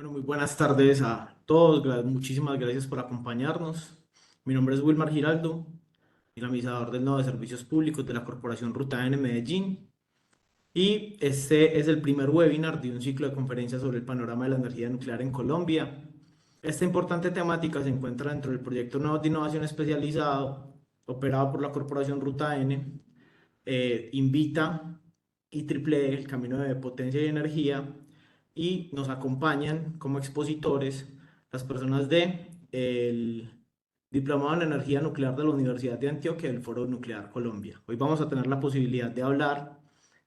Bueno, muy buenas tardes a todos. Muchísimas gracias por acompañarnos. Mi nombre es Wilmar Giraldo, dinamizador del Nodo de Servicios Públicos de la Corporación Ruta N Medellín. Y este es el primer webinar de un ciclo de conferencias sobre el panorama de la energía nuclear en Colombia. Esta importante temática se encuentra dentro del proyecto Nodos de Innovación Especializado, operado por la Corporación Ruta N. Invita IEEE, el Camino de Potencia y Energía, y nos acompañan como expositores las personas de el Diplomado en Energía Nuclear de la Universidad de Antioquia del Foro Nuclear Colombia. Hoy vamos a tener la posibilidad de hablar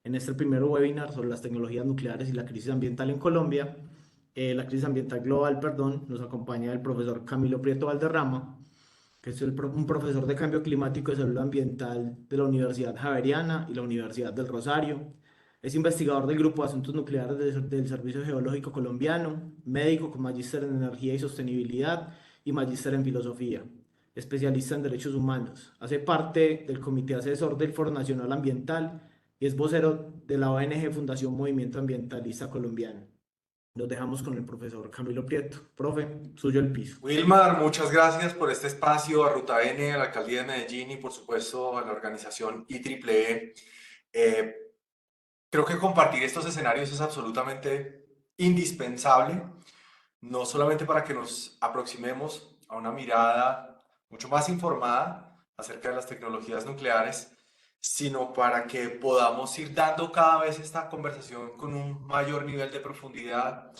en este primer webinar sobre las tecnologías nucleares y la crisis ambiental en Colombia. La crisis ambiental global, perdón, nos acompaña el profesor Camilo Prieto Valderrama, que es un profesor de cambio climático y salud ambiental de la Universidad Javeriana y la Universidad del Rosario. Es investigador del Grupo de Asuntos Nucleares del Servicio Geológico Colombiano, médico con magíster en Energía y Sostenibilidad y magíster en Filosofía, especialista en Derechos Humanos. Hace parte del Comité Asesor del Foro Nacional Ambiental y es vocero de la ONG Fundación Movimiento Ambientalista Colombiano. Los dejamos con el profesor Camilo Prieto. Profe, suyo el piso. Wilmar, muchas gracias por este espacio, a Ruta N, a la Alcaldía de Medellín y por supuesto a la organización IEEE. Eh, Creo que compartir estos escenarios es absolutamente indispensable, no solamente para que nos aproximemos a una mirada mucho más informada acerca de las tecnologías nucleares, sino para que podamos ir dando cada vez esta conversación con un mayor nivel de profundidad,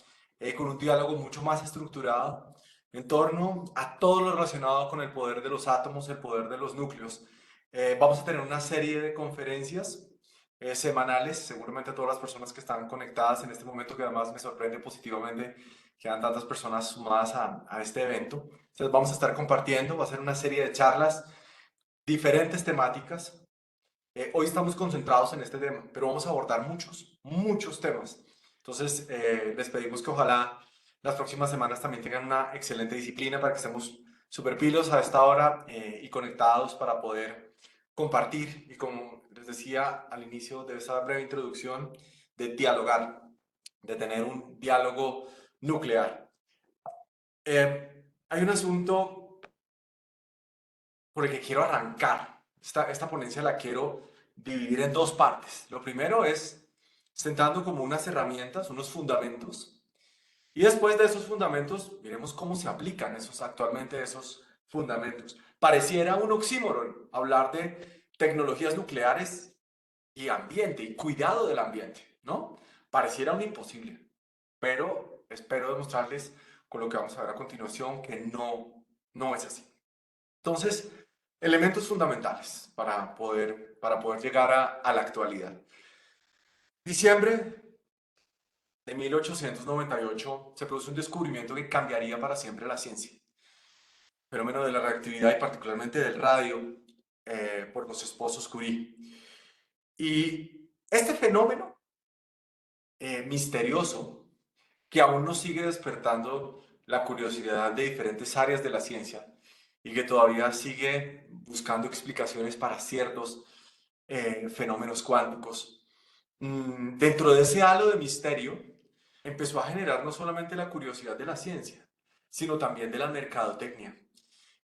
con un diálogo mucho más estructurado en torno a todo lo relacionado con el poder de los átomos, el poder de los núcleos. Vamos a tener una serie de conferencias semanales, seguramente todas las personas que están conectadas en este momento, que además me sorprende positivamente que hayan tantas personas sumadas a este evento. Entonces vamos a estar compartiendo, va a ser una serie de charlas, diferentes temáticas. Hoy estamos concentrados en este tema, pero vamos a abordar muchos temas. Entonces les pedimos que ojalá las próximas semanas también tengan una excelente disciplina para que estemos súper pilos a esta hora y conectados para poder compartir y, como les decía al inicio de esa breve introducción, de dialogar, de tener un diálogo nuclear. Hay un asunto por el que quiero arrancar. Esta ponencia la quiero dividir en dos partes. Lo primero es sentando como unas herramientas, unos fundamentos, y después de esos fundamentos miremos cómo se aplican actualmente esos fundamentos. Pareciera un oxímoron hablar de tecnologías nucleares y ambiente y cuidado del ambiente, ¿no? Pareciera un imposible, pero espero demostrarles con lo que vamos a ver a continuación que no es así. Entonces, elementos fundamentales para poder llegar a la actualidad. Diciembre de 1898 se produce un descubrimiento que cambiaría para siempre la ciencia. El fenómeno de la reactividad y particularmente del radio por los esposos Curie. Y este fenómeno misterioso que aún nos sigue despertando la curiosidad de diferentes áreas de la ciencia y que todavía sigue buscando explicaciones para ciertos fenómenos cuánticos. Dentro de ese halo de misterio, empezó a generar no solamente la curiosidad de la ciencia, sino también de la mercadotecnia.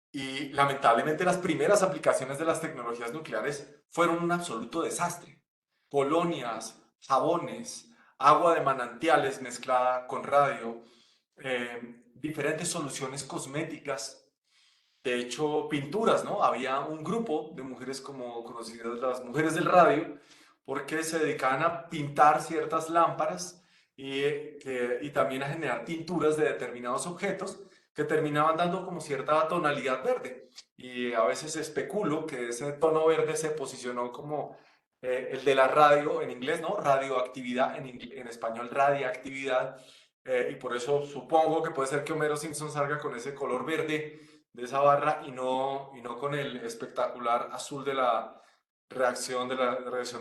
Y lamentablemente las primeras aplicaciones de las tecnologías nucleares fueron un absoluto desastre. Colonias, jabones, agua de manantiales mezclada con radio, diferentes soluciones cosméticas, de hecho pinturas, ¿no? Había un grupo de mujeres como conocidas las mujeres del radio, porque se dedicaban a pintar ciertas lámparas y también a generar tinturas de determinados objetos que terminaban dando como cierta tonalidad verde. Y a veces especulo que ese tono verde se posicionó como el de la radio en inglés, ¿no? Radioactividad, en español radiactividad, y por eso supongo que puede ser que Homero Simpson salga con ese color verde de esa barra y no con el espectacular azul de la reacción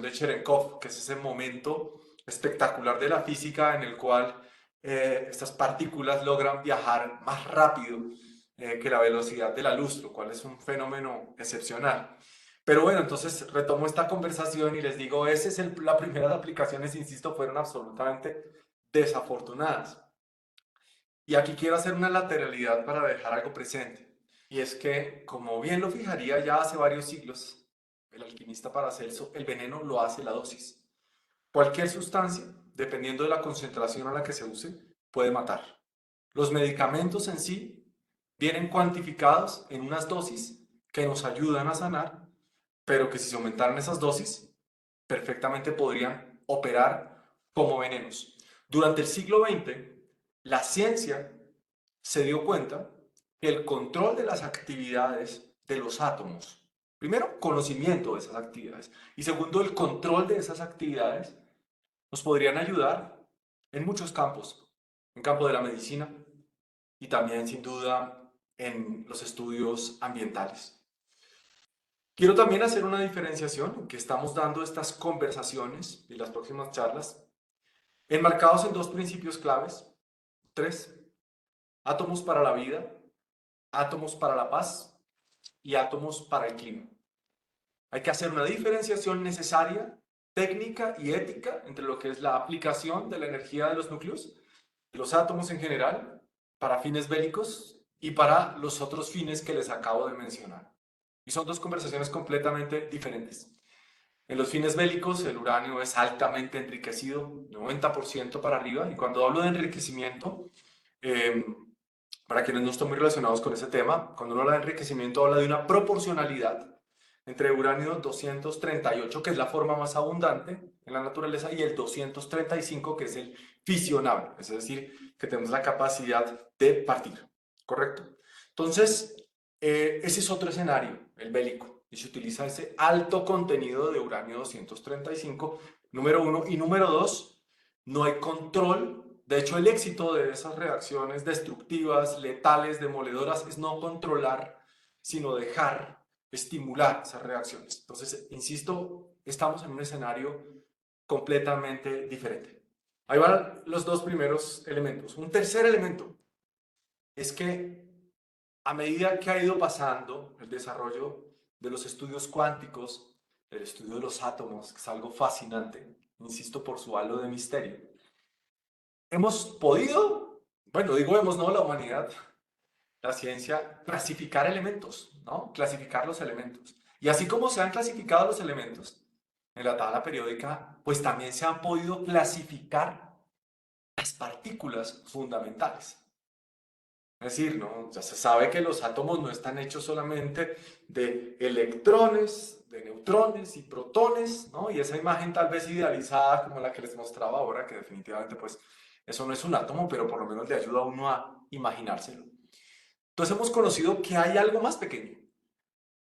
de Cherenkov, que es ese momento espectacular de la física en el cual estas partículas logran viajar más rápido que la velocidad de la luz, lo cual es un fenómeno excepcional. Pero bueno, entonces retomo esta conversación y les digo, las primeras aplicaciones, insisto, fueron absolutamente desafortunadas. Y aquí quiero hacer una lateralidad para dejar algo presente. Y es que, como bien lo fijaría ya hace varios siglos, el alquimista Paracelso, el veneno lo hace la dosis. Cualquier sustancia, dependiendo de la concentración a la que se use, puede matar. Los medicamentos en sí vienen cuantificados en unas dosis que nos ayudan a sanar, pero que si se aumentaran esas dosis, perfectamente podrían operar como venenos. Durante el siglo XX, la ciencia se dio cuenta que el control de las actividades de los átomos, primero, conocimiento de esas actividades, y segundo, el control de esas actividades, nos podrían ayudar en muchos campos, en campo de la medicina y también, sin duda, en los estudios ambientales. Quiero también hacer una diferenciación en que estamos dando estas conversaciones y las próximas charlas enmarcados en dos principios claves, tres: átomos para la vida, átomos para la paz y átomos para el clima. Hay que hacer una diferenciación necesaria, técnica y ética entre lo que es la aplicación de la energía de los núcleos, de los átomos en general, para fines bélicos y para los otros fines que les acabo de mencionar. Y son dos conversaciones completamente diferentes. En los fines bélicos, el uranio es altamente enriquecido, 90% para arriba, y cuando hablo de enriquecimiento, eh, para quienes no están muy relacionados con ese tema, cuando uno habla de enriquecimiento, habla de una proporcionalidad entre uranio 238, que es la forma más abundante en la naturaleza, y el 235, que es el fisionable, es decir, que tenemos la capacidad de partir, ¿correcto? Entonces, ese es otro escenario, el bélico, y se utiliza ese alto contenido de uranio 235, número uno, y número dos, no hay control. De hecho, el éxito de esas reacciones destructivas, letales, demoledoras, es no controlar, sino dejar estimular esas reacciones. Entonces, insisto, estamos en un escenario completamente diferente. Ahí van los dos primeros elementos. Un tercer elemento es que a medida que ha ido pasando el desarrollo de los estudios cuánticos, el estudio de los átomos, que es algo fascinante, insisto, por su halo de misterio, hemos podido, bueno, digo hemos, no, la humanidad, la ciencia, clasificar elementos, ¿no? Clasificar los elementos. Y así como se han clasificado los elementos en la tabla periódica, pues también se han podido clasificar las partículas fundamentales. Es decir, ¿no? Ya se sabe que los átomos no están hechos solamente de electrones, de neutrones y protones, ¿no? Y esa imagen tal vez idealizada como la que les mostraba ahora, que definitivamente pues eso no es un átomo, pero por lo menos le ayuda a uno a imaginárselo. Entonces hemos conocido que hay algo más pequeño.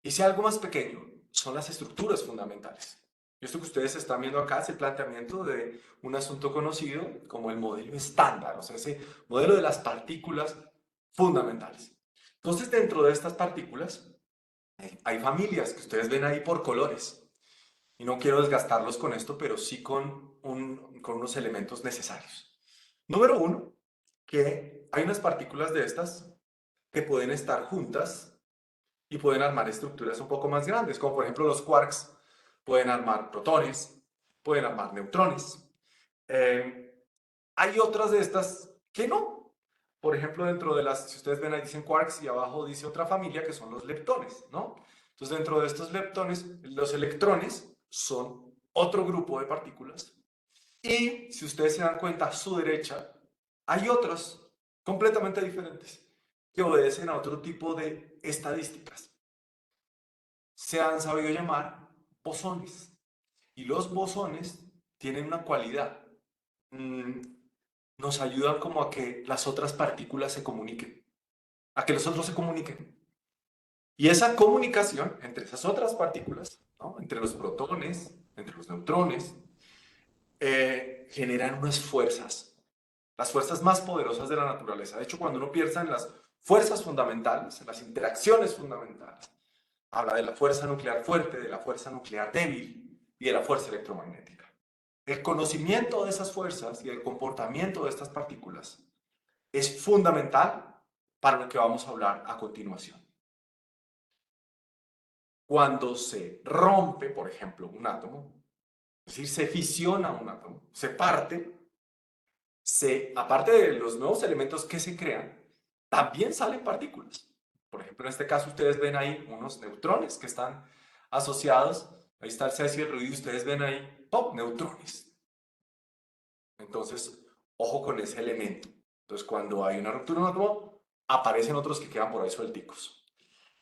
Y ese algo más pequeño son las estructuras fundamentales. Y esto que ustedes están viendo acá es el planteamiento de un asunto conocido como el modelo estándar, o sea, ese modelo de las partículas fundamentales. Entonces, dentro de estas partículas hay familias que ustedes ven ahí por colores. Y no quiero desgastarlos con esto, pero sí con unos elementos necesarios. Número uno, que hay unas partículas de estas que pueden estar juntas y pueden armar estructuras un poco más grandes, como por ejemplo los quarks pueden armar protones, pueden armar neutrones. Hay otras de estas que no. Por ejemplo, dentro de las, si ustedes ven ahí dicen quarks y abajo dice otra familia que son los leptones, ¿no? Entonces, dentro de estos leptones, los electrones son otro grupo de partículas. Y si ustedes se dan cuenta, a su derecha hay otras completamente diferentes que obedecen a otro tipo de estadísticas. Se han sabido llamar bosones. Y los bosones tienen una cualidad. Mm, Nos ayudan como a que las otras partículas se comuniquen, a que los otros se comuniquen. Y esa comunicación entre esas otras partículas, ¿no? Entre los protones, entre los neutrones, generan unas fuerzas, las fuerzas más poderosas de la naturaleza. De hecho, cuando uno piensa en las fuerzas fundamentales, en las interacciones fundamentales, habla de la fuerza nuclear fuerte, de la fuerza nuclear débil y de la fuerza electromagnética. El conocimiento de esas fuerzas y el comportamiento de estas partículas es fundamental para lo que vamos a hablar a continuación. Cuando se rompe, por ejemplo, un átomo, es decir, se fisiona un átomo, se parte, aparte de los nuevos elementos que se crean, también salen partículas. Por ejemplo, en este caso ustedes ven ahí unos neutrones que están asociados. Ahí está el cesio y el ruido y ustedes ven ahí, ¡pum!, neutrones. Entonces, ojo con ese elemento. Entonces, cuando hay una ruptura en un átomo, aparecen otros que quedan por ahí suelticos.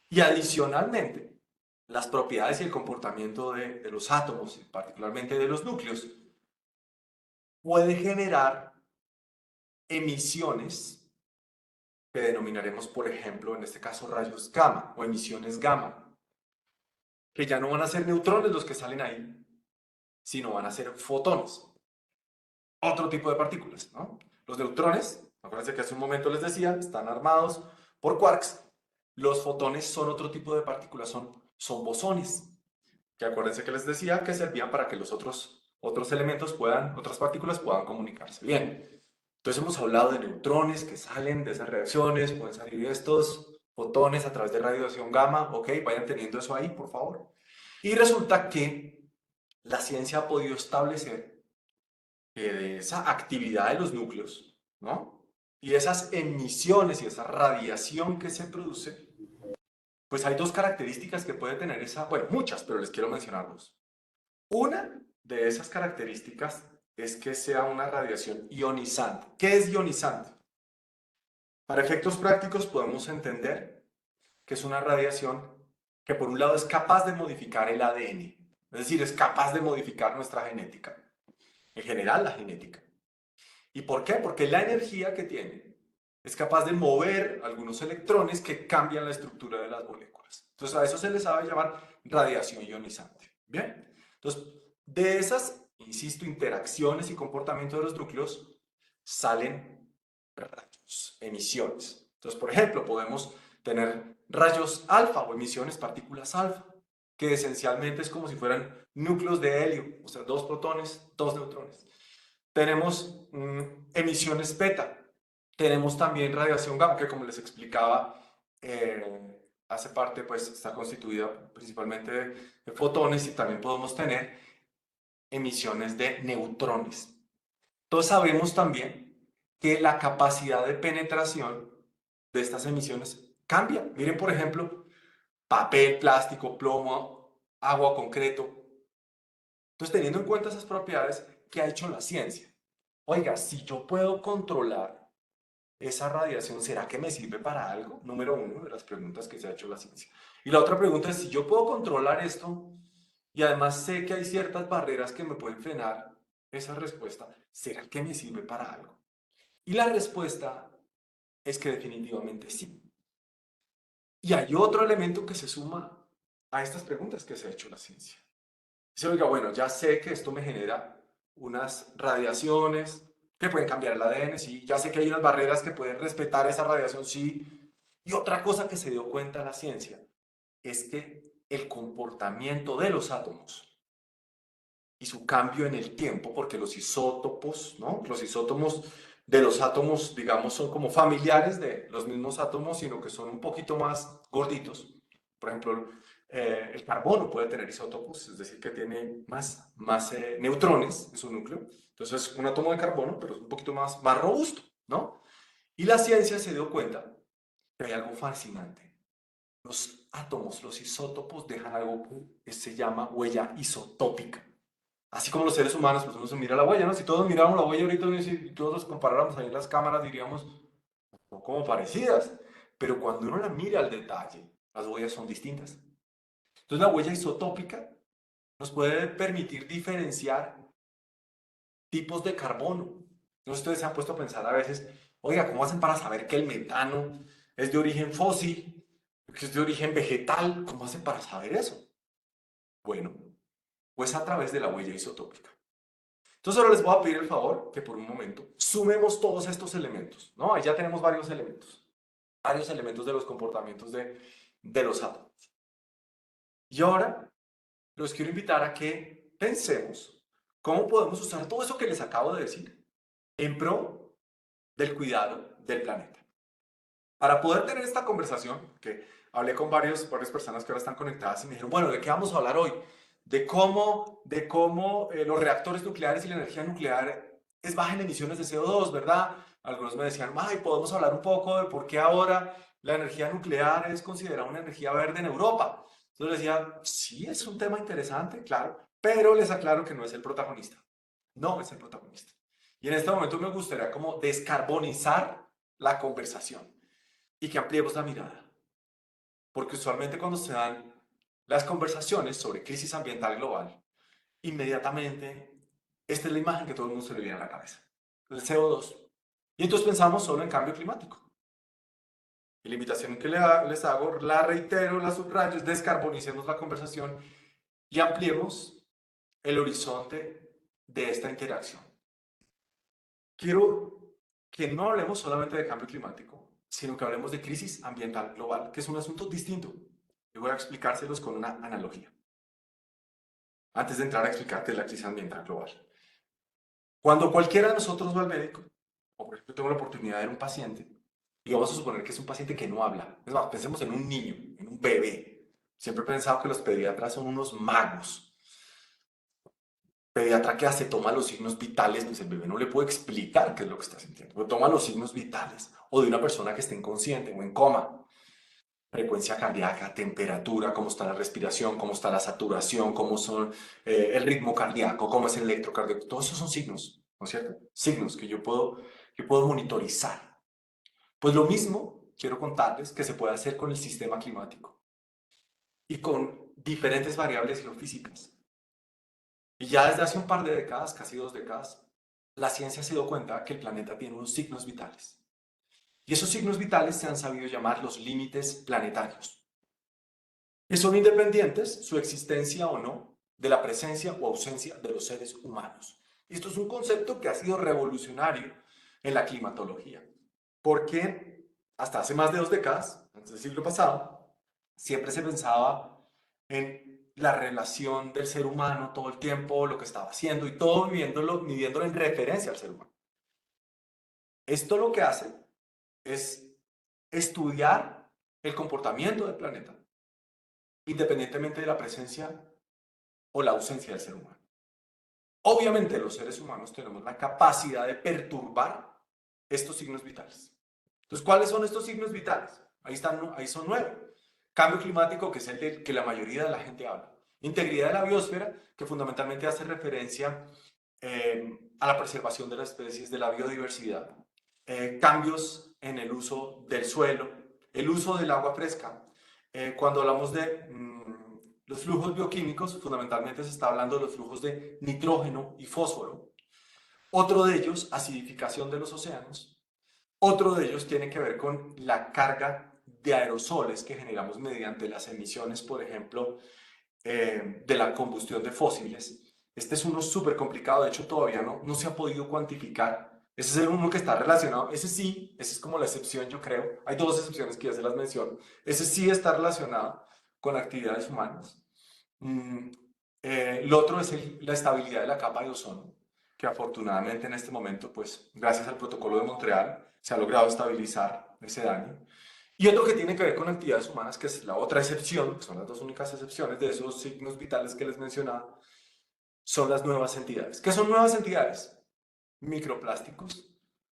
Y adicionalmente, las propiedades y el comportamiento de los átomos, particularmente de los núcleos, puede generar emisiones que denominaremos, por ejemplo, en este caso rayos gamma o emisiones gamma, que ya no van a ser neutrones los que salen ahí, sino van a ser fotones, otro tipo de partículas, ¿no? Los neutrones, acuérdense que hace un momento les decía, están armados por quarks. Los fotones son otro tipo de partículas, son bosones, que acuérdense que les decía que servían para que los otros elementos otras partículas puedan comunicarse. Bien, entonces hemos hablado de neutrones que salen de esas reacciones, pueden salir estos fotones a través de radiación gamma, ok, vayan teniendo eso ahí, por favor. Y resulta que la ciencia ha podido establecer que de esa actividad de los núcleos, ¿no? Y esas emisiones y esa radiación que se produce, pues hay dos características que puede tener bueno, muchas, pero les quiero mencionar dos. Una de esas características es que sea una radiación ionizante. ¿Qué es ionizante? Para efectos prácticos podemos entender que es una radiación que por un lado es capaz de modificar el ADN, es decir, es capaz de modificar nuestra genética, en general la genética. ¿Y por qué? Porque la energía que tiene es capaz de mover algunos electrones que cambian la estructura de las moléculas. Entonces a eso se les sabe llamar radiación ionizante. ¿Bien? Entonces, de esas, insisto, interacciones y comportamiento de los núcleos salen rayos, emisiones. Entonces, por ejemplo, podemos tener rayos alfa o emisiones, partículas alfa, que esencialmente es como si fueran núcleos de helio, o sea, dos protones, dos neutrones. Tenemos emisiones beta. Tenemos también radiación gamma, que como les explicaba, hace parte, pues está constituida principalmente de fotones y también podemos tener emisiones de neutrones. Entonces sabemos también que la capacidad de penetración de estas emisiones cambia. Miren, por ejemplo, papel, plástico, plomo, agua, concreto. Entonces, teniendo en cuenta esas propiedades, ¿qué ha hecho la ciencia? Oiga, si yo puedo controlar esa radiación, ¿será que me sirve para algo? Número uno de las preguntas que se ha hecho la ciencia. Y la otra pregunta es, si yo puedo controlar esto y además sé que hay ciertas barreras que me pueden frenar esa respuesta, ¿será que me sirve para algo? Y la respuesta es que definitivamente sí. Y hay otro elemento que se suma a estas preguntas que se ha hecho la ciencia. Dice, oiga, bueno, ya sé que esto me genera unas radiaciones que pueden cambiar el ADN, sí, ya sé que hay unas barreras que pueden respetar esa radiación, sí. Y otra cosa que se dio cuenta la ciencia es que el comportamiento de los átomos y su cambio en el tiempo, porque los isótopos, ¿no? Los isótopos de los átomos, digamos, son como familiares de los mismos átomos, sino que son un poquito más gorditos. Por ejemplo, el carbono puede tener isótopos, es decir, que tiene más neutrones en su núcleo. Entonces es un átomo de carbono, pero es un poquito más robusto, ¿no? Y la ciencia se dio cuenta que hay algo fascinante. Los átomos, los isótopos dejan algo que se llama huella isotópica. Así como los seres humanos, pues uno se mira la huella, ¿no? Si todos miráramos la huella ahorita y todos los comparáramos ahí en las cámaras, diríamos, son como parecidas. Pero cuando uno la mira al detalle, las huellas son distintas. Entonces la huella isotópica nos puede permitir diferenciar tipos de carbono. Entonces ustedes se han puesto a pensar a veces, oiga, ¿cómo hacen para saber que el metano es de origen fósil, que es de origen vegetal? ¿Cómo hacen para saber eso? Bueno, pues a través de la huella isotópica. Entonces ahora les voy a pedir el favor que por un momento sumemos todos estos elementos, ¿no? Ahí ya tenemos varios elementos de los comportamientos de los átomos. Y ahora los quiero invitar a que pensemos cómo podemos usar todo eso que les acabo de decir en pro del cuidado del planeta. Para poder tener esta conversación, que hablé con varias personas que ahora están conectadas y me dijeron, bueno, ¿de qué vamos a hablar hoy? De cómo los reactores nucleares y la energía nuclear es baja en emisiones de CO2, ¿verdad? Algunos me decían, ay, podemos hablar un poco de por qué ahora la energía nuclear es considerada una energía verde en Europa. Entonces les decía, sí, es un tema interesante, claro, pero les aclaro que no es el protagonista. No es el protagonista. Y en este momento me gustaría como descarbonizar la conversación y que ampliemos la mirada. Porque usualmente cuando se dan las conversaciones sobre crisis ambiental global, inmediatamente esta es la imagen que todo el mundo se le viene a la cabeza, el CO2. Y entonces pensamos solo en cambio climático. Y la invitación que les hago, la reitero, la subrayo, es descarbonicemos la conversación y ampliemos el horizonte de esta interacción. Quiero que no hablemos solamente de cambio climático, sino que hablemos de crisis ambiental global, que es un asunto distinto. Y voy a explicárselos con una analogía. Antes de entrar a explicarte la crisis ambiental global. Cuando cualquiera de nosotros va al médico, o por ejemplo tengo la oportunidad de ver un paciente, y vamos a suponer que es un paciente que no habla. Es más, pensemos en un niño, en un bebé. Siempre he pensado que los pediatras son unos magos. Pediatra que hace, toma los signos vitales, pues el bebé no le puede explicar qué es lo que está sintiendo, pero toma los signos vitales, o de una persona que esté inconsciente o en coma. Frecuencia cardíaca, temperatura, cómo está la respiración, cómo está la saturación, cómo son el ritmo cardíaco, cómo es el electrocardiograma. Todos esos son signos, ¿no es cierto? Signos que puedo monitorizar. Pues lo mismo quiero contarles que se puede hacer con el sistema climático y con diferentes variables geofísicas. Y ya desde hace un par de décadas, casi 2 décadas, la ciencia se dio cuenta que el planeta tiene unos signos vitales. Y esos signos vitales se han sabido llamar los límites planetarios, que son independientes, su existencia o no, de la presencia o ausencia de los seres humanos. Y esto es un concepto que ha sido revolucionario en la climatología, porque hasta hace más de 2 décadas, antes del siglo pasado, siempre se pensaba en la relación del ser humano todo el tiempo, lo que estaba haciendo y todo midiéndolo en referencia al ser humano. Esto lo que hace es estudiar el comportamiento del planeta, independientemente de la presencia o la ausencia del ser humano. Obviamente los seres humanos tenemos la capacidad de perturbar estos signos vitales. Entonces, ¿cuáles son estos signos vitales? Ahí son 9. Cambio climático, que es el del que la mayoría de la gente habla. Integridad de la biosfera, que fundamentalmente hace referencia a la preservación de las especies, de la biodiversidad. Cambios en el uso del suelo, el uso del agua fresca. Cuando hablamos de los flujos bioquímicos, fundamentalmente se está hablando de los flujos de nitrógeno y fósforo. Otro de ellos, acidificación de los océanos. Otro de ellos tiene que ver con la carga de aerosoles que generamos mediante las emisiones, por ejemplo, de la combustión de fósiles. Este es uno súper complicado, de hecho todavía no se ha podido cuantificar. Ese es el uno que está relacionado, ese sí, esa es como la excepción yo creo. Hay 2 excepciones que ya se las menciono. Ese sí está relacionado con actividades humanas. Mm, lo otro es la estabilidad de la capa de ozono, que afortunadamente en este momento, pues gracias al protocolo de Montreal, se ha logrado estabilizar ese daño. Y otro que tiene que ver con actividades humanas, que es la otra excepción, que son las 2 únicas excepciones de esos signos vitales que les mencionaba, son las nuevas entidades. ¿Qué son nuevas entidades? Microplásticos,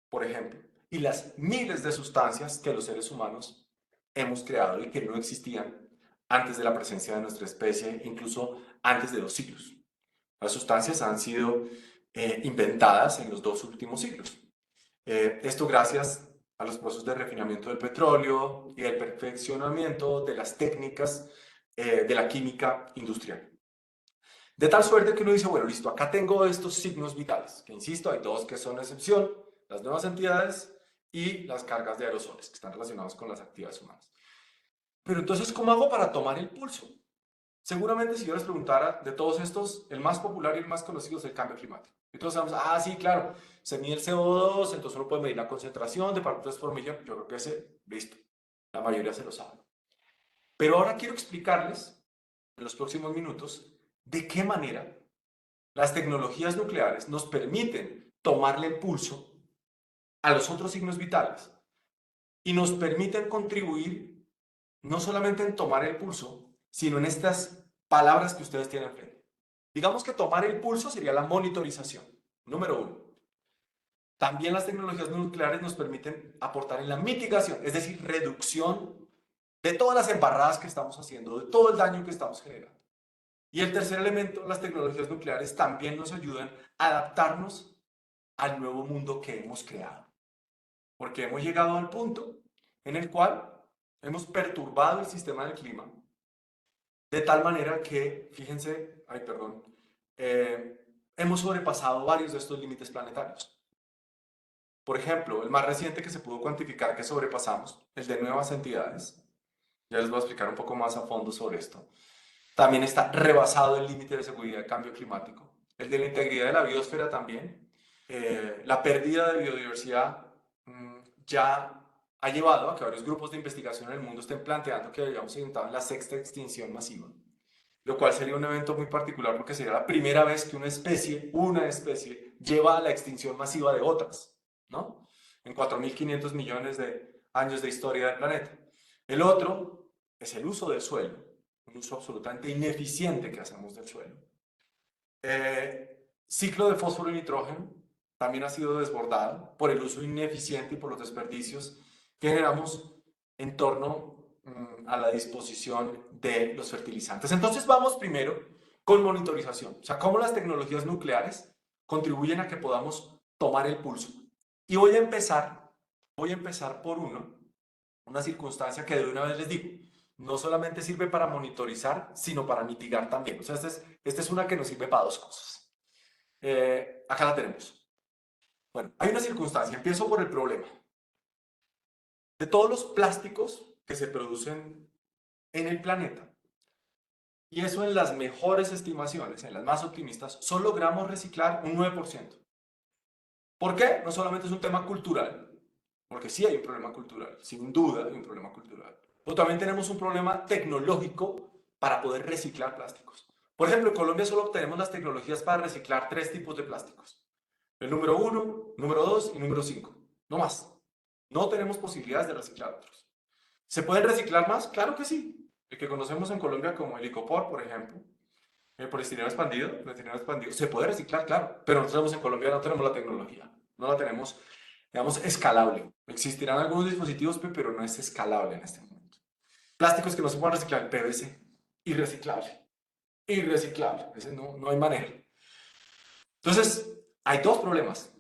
por ejemplo, y las miles de sustancias que los seres humanos hemos creado y que no existían antes de la presencia de nuestra especie, incluso antes de 2 siglos. Las sustancias han sido inventadas en los 2 últimos siglos. Esto gracias a los procesos de refinamiento del petróleo y el perfeccionamiento de las técnicas de la química industrial. De tal suerte que uno dice, bueno, listo, acá tengo estos signos vitales, que insisto, hay 2 que son excepción, las nuevas entidades y las cargas de aerosoles, que están relacionadas con las actividades humanas. Pero entonces, ¿cómo hago para tomar el pulso? Seguramente si yo les preguntara de todos estos, el más popular y el más conocido es el cambio climático. Y todos sabemos, sí, claro, se mide el CO2, entonces uno puede medir la concentración de partículas por millón. Yo creo que ese, listo, la mayoría se lo sabe. Pero ahora quiero explicarles, en los próximos minutos, de qué manera las tecnologías nucleares nos permiten tomarle el pulso a los otros signos vitales y nos permiten contribuir no solamente en tomar el pulso, sino en estas palabras que ustedes tienen frente. Digamos que tomar el pulso sería la monitorización, número 1. También las tecnologías nucleares nos permiten aportar en la mitigación, es decir, reducción de todas las embarradas que estamos haciendo, de todo el daño que estamos generando. Y el tercer elemento, las tecnologías nucleares también nos ayudan a adaptarnos al nuevo mundo que hemos creado. Porque hemos llegado al punto en el cual hemos perturbado el sistema del clima de tal manera que, fíjense, ay, perdón, hemos sobrepasado varios de estos límites planetarios. Por ejemplo, el más reciente que se pudo cuantificar que sobrepasamos, el de nuevas entidades, ya les voy a explicar un poco más a fondo sobre esto, también está rebasado el límite de seguridad del cambio climático. El de la integridad de la biosfera también. La pérdida de biodiversidad ya ha llevado a que varios grupos de investigación en el mundo estén planteando que habíamos entrado en la sexta extinción masiva, lo cual sería un evento muy particular porque sería la primera vez que una especie, lleva a la extinción masiva de otras, ¿no? En 4.500 millones de años de historia del planeta. El otro es el uso del suelo, un uso absolutamente ineficiente que hacemos del suelo. Ciclo de fósforo y nitrógeno también ha sido desbordado por el uso ineficiente y por los desperdicios que generamos en torno a la disposición de los fertilizantes. Entonces vamos primero con monitorización, o sea, cómo las tecnologías nucleares contribuyen a que podamos tomar el pulso. Y voy a empezar por una circunstancia que de una vez les digo, no solamente sirve para monitorizar, sino para mitigar también. O sea, esta es una que nos sirve para dos cosas. Acá la tenemos. Bueno, hay una circunstancia, empiezo por el problema. De todos los plásticos que se producen en el planeta, y eso en las mejores estimaciones, en las más optimistas, solo logramos reciclar un 9%. ¿Por qué? No solamente es un tema cultural, porque sí hay un problema cultural, sin duda hay un problema cultural, pero también tenemos un problema tecnológico para poder reciclar plásticos. Por ejemplo, en Colombia solo tenemos las tecnologías para reciclar 3 tipos de plásticos. El número 1, número 2 y número 5. No más. No tenemos posibilidades de reciclar otros. ¿Se pueden reciclar más? Claro que sí. El que conocemos en Colombia como el icopor, por ejemplo, el poliestireno expandido, se puede reciclar, claro, pero nosotros en Colombia no tenemos la tecnología, no la tenemos, digamos, escalable. Existirán algunos dispositivos, pero no es escalable en este momento. Plásticos que no se pueden reciclar, PVC, irreciclable, irreciclable, ese no hay manera. Entonces, hay dos problemas.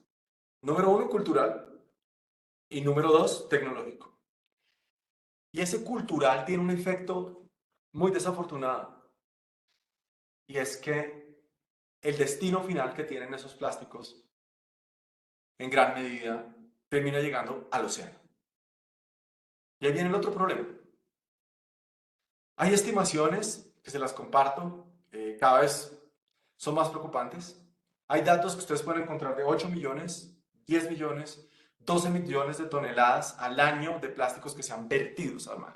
Número uno, cultural, y número dos, tecnológico. Y ese cultural tiene un efecto muy desafortunado, y es que el destino final que tienen esos plásticos, en gran medida, termina llegando al océano. Y ahí viene el otro problema. Hay estimaciones que se las comparto, cada vez son más preocupantes. Hay datos que ustedes pueden encontrar de 8 millones, 10 millones, 12 millones de toneladas al año de plásticos que se han vertidos al mar.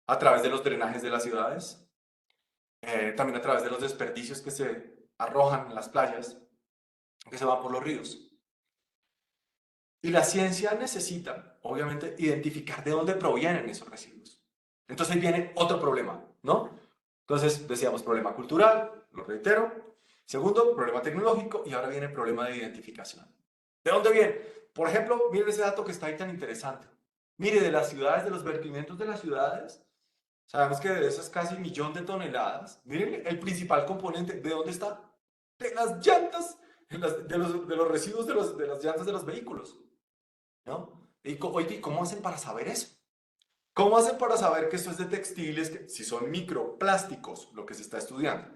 A través de los drenajes de las ciudades, también a través de los desperdicios que se arrojan en las playas, que se van por los ríos. Y la ciencia necesita, obviamente, identificar de dónde provienen esos residuos. Entonces ahí viene otro problema, ¿no? Entonces decíamos problema cultural, lo reitero. Segundo, problema tecnológico y ahora viene el problema de identificación. ¿De dónde viene? Por ejemplo, miren ese dato que está ahí tan interesante. Mire, de las ciudades, de los vertimientos de las ciudades, sabemos que de esas casi 1.000.000 de toneladas, miren el principal componente, ¿de dónde está? De las llantas, de los residuos de las llantas de los vehículos, ¿no? Y ¿cómo hacen para saber eso? ¿Cómo hacen para saber que esto es de textiles, que, si son microplásticos, lo que se está estudiando?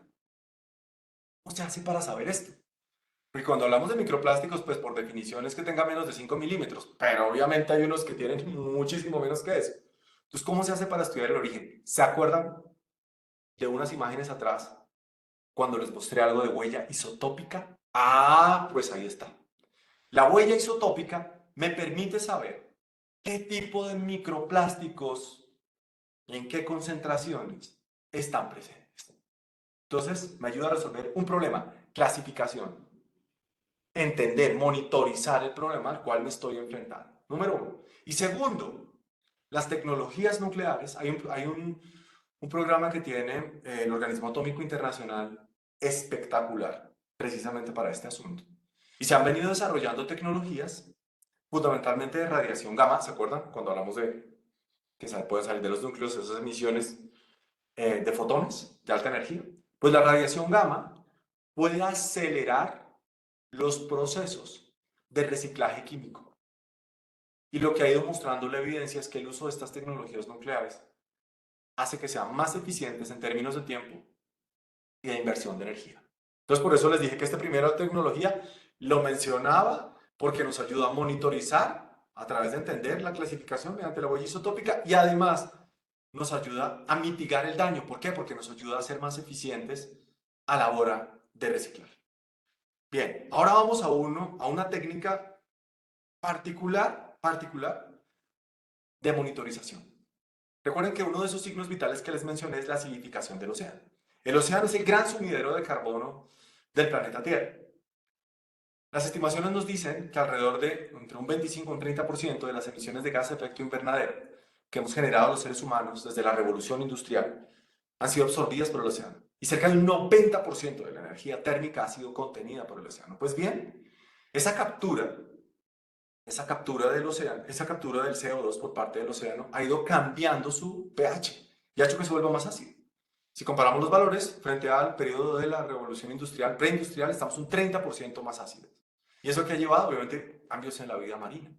¿Cómo se hace para saber esto? Porque cuando hablamos de microplásticos, pues por definición es que tenga menos de 5 milímetros, pero obviamente hay unos que tienen muchísimo menos que eso. Entonces, ¿cómo se hace para estudiar el origen? ¿Se acuerdan de unas imágenes atrás cuando les mostré algo de huella isotópica? Ah, pues ahí está. La huella isotópica me permite saber qué tipo de microplásticos y en qué concentraciones están presentes. Entonces, me ayuda a resolver un problema, clasificación, entender, monitorizar el problema al cual me estoy enfrentando. Número uno. Y segundo, las tecnologías nucleares. Hay un programa que tiene el Organismo Atómico Internacional espectacular, precisamente para este asunto. Y se han venido desarrollando tecnologías, fundamentalmente de radiación gamma, ¿se acuerdan? Cuando hablamos de que pueden salir de los núcleos esas emisiones de fotones de alta energía. Pues la radiación gamma puede acelerar los procesos de reciclaje químico. Y lo que ha ido mostrando la evidencia es que el uso de estas tecnologías nucleares hace que sean más eficientes en términos de tiempo y de inversión de energía. Entonces, por eso les dije que esta primera tecnología lo mencionaba porque nos ayuda a monitorizar a través de entender la clasificación mediante la huella isotópica y además nos ayuda a mitigar el daño. ¿Por qué? Porque nos ayuda a ser más eficientes a la hora de reciclar. Bien, ahora vamos a una técnica particular de monitorización. Recuerden que uno de esos signos vitales que les mencioné es la acidificación del océano. El océano es el gran sumidero de carbono del planeta Tierra. Las estimaciones nos dicen que alrededor de entre un 25 y un 30% de las emisiones de gas de efecto invernadero que hemos generado los seres humanos desde la revolución industrial han sido absorbidas por el océano. Y cerca del 90% de la energía térmica ha sido contenida por el océano. Pues bien, esa captura del océano, esa captura del CO2 por parte del océano ha ido cambiando su pH y ha hecho que se vuelva más ácido. Si comparamos los valores frente al periodo de la revolución industrial, preindustrial, estamos un 30% más ácidos. Y eso que ha llevado, obviamente, cambios en la vida marina.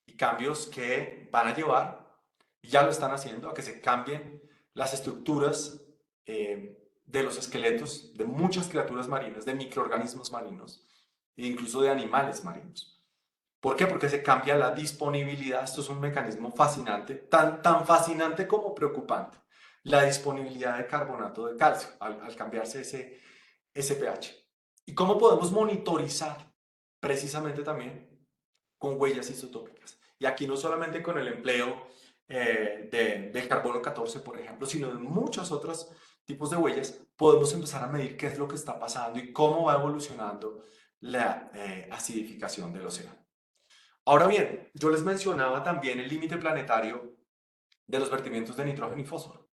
Y cambios que van a llevar, y ya lo están haciendo, a que se cambien las estructuras de los esqueletos de muchas criaturas marinas, de microorganismos marinos, e incluso de animales marinos. ¿Por qué? Porque se cambia la disponibilidad. Esto es un mecanismo fascinante, tan fascinante como preocupante. La disponibilidad de carbonato de calcio al cambiarse ese pH. ¿Y cómo podemos monitorizar? Precisamente también con huellas isotópicas. Y aquí no solamente con el empleo del carbono 14, por ejemplo, sino de muchos otros tipos de huellas, podemos empezar a medir qué es lo que está pasando y cómo va evolucionando la acidificación del océano. Ahora bien, yo les mencionaba también el límite planetario de los vertimientos de nitrógeno y fósforo.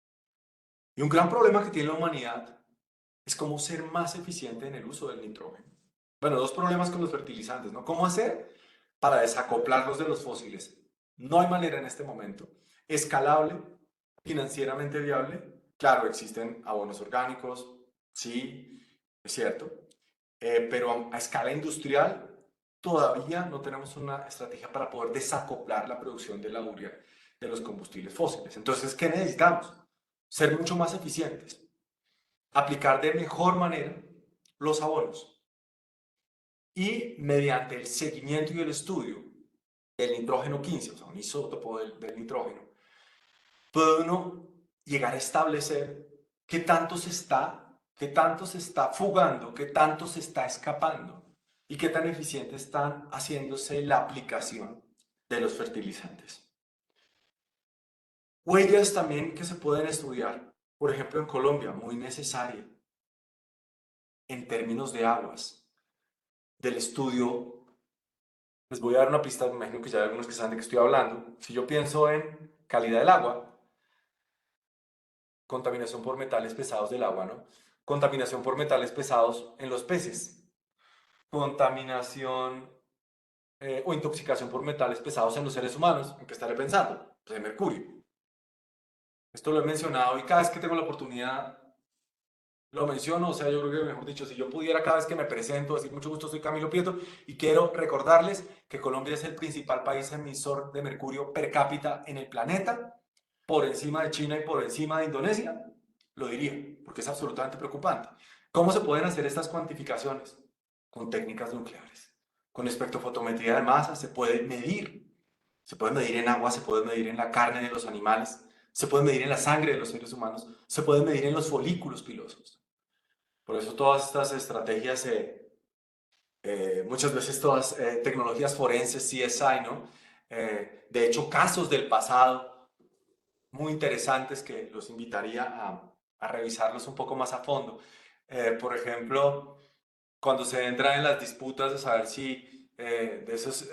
Y un gran problema que tiene la humanidad es cómo ser más eficiente en el uso del nitrógeno. Bueno, dos problemas con los fertilizantes, ¿no? ¿Cómo hacer para desacoplarlos de los fósiles? No hay manera en este momento. Escalable, financieramente viable. Claro, existen abonos orgánicos, sí, es cierto. Pero a escala industrial todavía no tenemos una estrategia para poder desacoplar la producción de la urea de los combustibles fósiles. Entonces, ¿qué necesitamos? Ser mucho más eficientes, aplicar de mejor manera los abonos y mediante el seguimiento y el estudio del nitrógeno 15, o sea, un isótopo del nitrógeno, puede uno llegar a establecer qué tanto se está fugando, qué tanto se está escapando y qué tan eficiente están haciéndose la aplicación de los fertilizantes. Huellas también que se pueden estudiar, por ejemplo en Colombia, muy necesaria en términos de aguas, del estudio. Les voy a dar una pista, me imagino que ya hay algunos que saben de qué estoy hablando. Si yo pienso en calidad del agua, contaminación por metales pesados del agua, ¿no? Contaminación por metales pesados en los peces, contaminación o intoxicación por metales pesados en los seres humanos. ¿En qué estaré pensando? Pues en mercurio. Esto lo he mencionado y cada vez que tengo la oportunidad lo menciono. O sea, yo creo que, mejor dicho, si yo pudiera cada vez que me presento decir mucho gusto, soy Camilo Prieto y quiero recordarles que Colombia es el principal país emisor de mercurio per cápita en el planeta, por encima de China y por encima de Indonesia, lo diría, porque es absolutamente preocupante. ¿Cómo se pueden hacer estas cuantificaciones? Con técnicas nucleares. Con espectrofotometría de masa se puede medir. Se puede medir en agua, se puede medir en la carne de los animales, se puede medir en la sangre de los seres humanos, se puede medir en los folículos pilosos. Por eso todas estas estrategias, muchas veces todas tecnologías forenses, CSI, ¿no? De hecho, casos del pasado muy interesantes que los invitaría a revisarlos un poco más a fondo. Por ejemplo, cuando se entra en las disputas de saber si de esos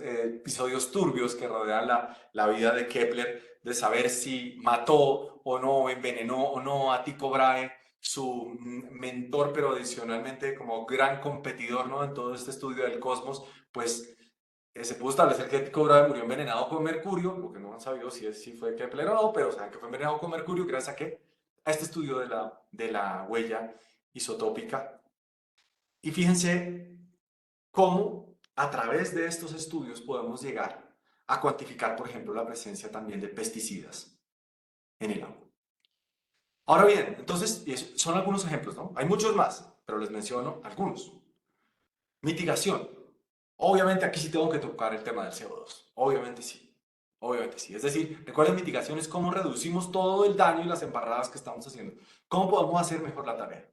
episodios turbios que rodean la vida de Kepler, de saber si mató o no, envenenó o no a Tycho Brahe su mentor, pero adicionalmente como gran competidor, ¿no? En todo este estudio del cosmos, pues se pudo establecer que Tycho Brahe murió envenenado con mercurio, lo que no han sabido si fue Kepler o no, pero saben que fue envenenado con mercurio gracias a qué? A este estudio de la huella isotópica. Y fíjense cómo a través de estos estudios podemos llegar a cuantificar, por ejemplo, la presencia también de pesticidas en el agua. Ahora bien, entonces, son algunos ejemplos, ¿no? Hay muchos más, pero les menciono algunos. Mitigación. Obviamente aquí sí tengo que tocar el tema del CO2. Obviamente sí. Obviamente sí. Es decir, recuerden, mitigación es cómo reducimos todo el daño y las embarradas que estamos haciendo. ¿Cómo podemos hacer mejor la tarea?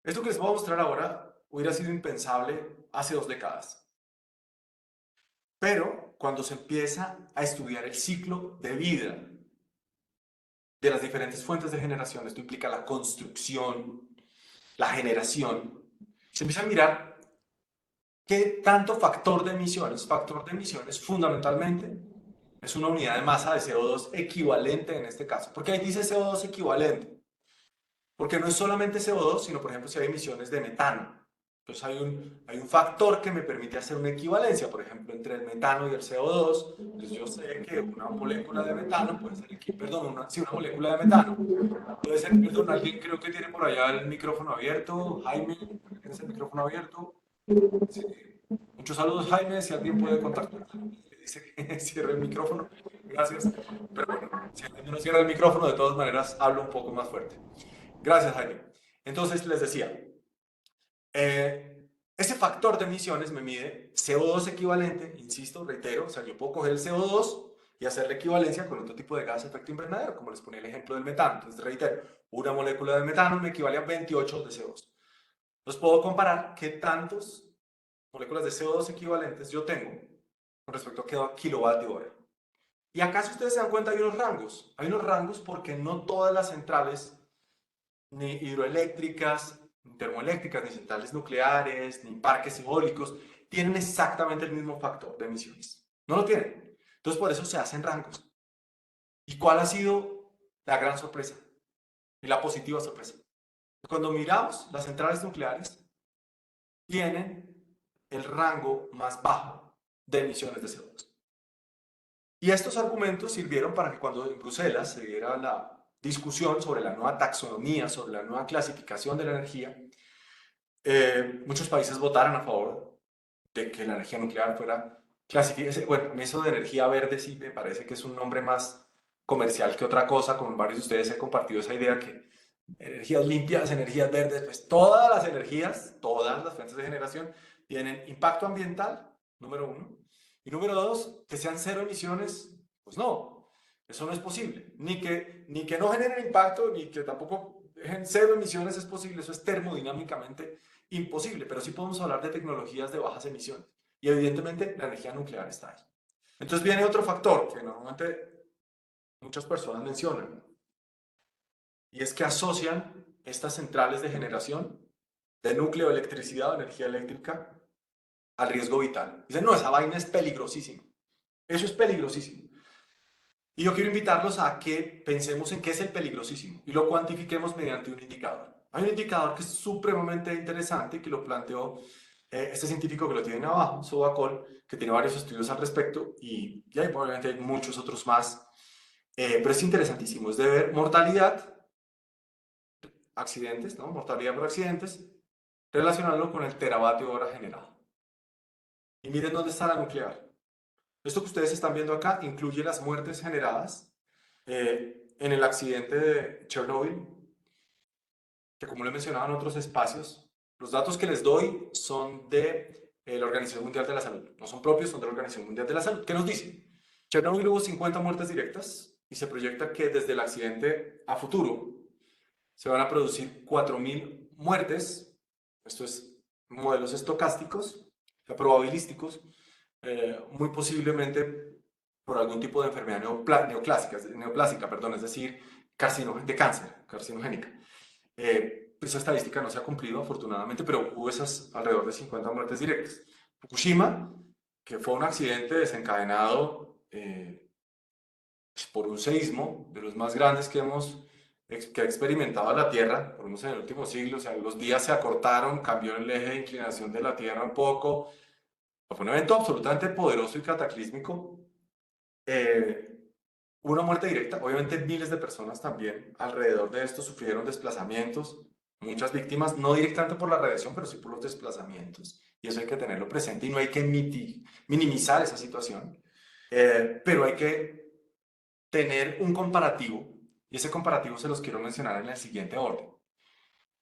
Esto que les voy a mostrar ahora hubiera sido impensable hace 2 décadas. Pero cuando se empieza a estudiar el ciclo de vida de las diferentes fuentes de generación, esto implica la construcción, la generación, se empieza a mirar qué tanto factor de emisiones fundamentalmente es una unidad de masa de CO2 equivalente en este caso. ¿Por qué ahí dice CO2 equivalente? Porque no es solamente CO2, sino por ejemplo si hay emisiones de metano. Entonces hay un factor que me permite hacer una equivalencia, por ejemplo, entre el metano y el CO2. Entonces yo sé que una molécula de metano puede ser, perdón, una molécula de metano puede ser, perdón, alguien creo que tiene por allá el micrófono abierto. Jaime, ¿tienes el micrófono abierto? Sí. Muchos saludos, Jaime, si alguien puede contactar. Dice que cierre el micrófono. Gracias. Pero bueno, si alguien no cierra el micrófono, de todas maneras hablo un poco más fuerte. Gracias, Jaime. Entonces les decía, ese factor de emisiones me mide CO2 equivalente, insisto, reitero, o sea, yo puedo coger el CO2 y hacer la equivalencia con otro tipo de gas de efecto invernadero, como les ponía el ejemplo del metano. Entonces, reitero, una molécula de metano me equivale a 28 de CO2. Entonces, puedo comparar qué tantos moléculas de CO2 equivalentes yo tengo con respecto a qué kilovatio hora. Y acá, si ustedes se dan cuenta, hay unos rangos. Hay unos rangos porque no todas las centrales ni hidroeléctricas, ni termoeléctricas, ni centrales nucleares, ni parques eólicos, tienen exactamente el mismo factor de emisiones. No lo tienen. Entonces, por eso se hacen rangos. ¿Y cuál ha sido la gran sorpresa? Y la positiva sorpresa. Cuando miramos las centrales nucleares, tienen el rango más bajo de emisiones de CO2. Y estos argumentos sirvieron para que cuando en Bruselas se diera la discusión sobre la nueva taxonomía, sobre la nueva clasificación de la energía, muchos países votaron a favor de que la energía nuclear fuera clasificada. Bueno, eso de energía verde sí me parece que es un nombre más comercial que otra cosa, como varios de ustedes he compartido esa idea que energías limpias, energías verdes, pues todas las energías, todas las fuentes de generación tienen impacto ambiental, número uno, y número dos, que sean cero emisiones, pues no, eso no es posible, ni que no generen impacto, ni que tampoco dejen cero emisiones es posible, eso es termodinámicamente imposible, pero sí podemos hablar de tecnologías de bajas emisiones. Y evidentemente la energía nuclear está ahí. Entonces viene otro factor que normalmente muchas personas mencionan, y es que asocian estas centrales de generación de núcleo de electricidad o energía eléctrica al riesgo vital. Dicen, no, esa vaina es peligrosísima. Eso es peligrosísimo. Y yo quiero invitarlos a que pensemos en qué es el peligrosísimo y lo cuantifiquemos mediante un indicador. Hay un indicador que es supremamente interesante que lo planteó este científico que lo tienen abajo, Sobacol, que tiene varios estudios al respecto y ya probablemente hay muchos otros más. Pero es interesantísimo, es de ver mortalidad, accidentes, ¿no? Mortalidad por accidentes, relacionarlo con el teravatio hora generado. Y miren dónde está la nuclear. Esto que ustedes están viendo acá incluye las muertes generadas en el accidente de Chernobyl, que como lo he mencionado en otros espacios, los datos que les doy son de la Organización Mundial de la Salud. No son propios, son de la Organización Mundial de la Salud. ¿Qué nos dice? Chernobyl hubo 50 muertes directas y se proyecta que desde el accidente a futuro se van a producir 4.000 muertes. Esto es modelos estocásticos, probabilísticos, muy posiblemente por algún tipo de enfermedad neoplásica, perdón, es decir, de cáncer, carcinogénica. Esa estadística no se ha cumplido, afortunadamente, pero hubo esas alrededor de 50 muertes directas. Fukushima, que fue un accidente desencadenado por un seísmo de los más grandes que hemos que ha experimentado la Tierra, por lo menos en el último siglo. O sea, los días se acortaron, cambió el eje de inclinación de la Tierra un poco. Fue un evento absolutamente poderoso y cataclísmico. Una muerte directa, obviamente miles de personas también alrededor de esto sufrieron desplazamientos, muchas víctimas, no directamente por la radiación, pero sí por los desplazamientos. Y eso hay que tenerlo presente y no hay que minimizar esa situación, pero hay que tener un comparativo, y ese comparativo se los quiero mencionar en el siguiente orden.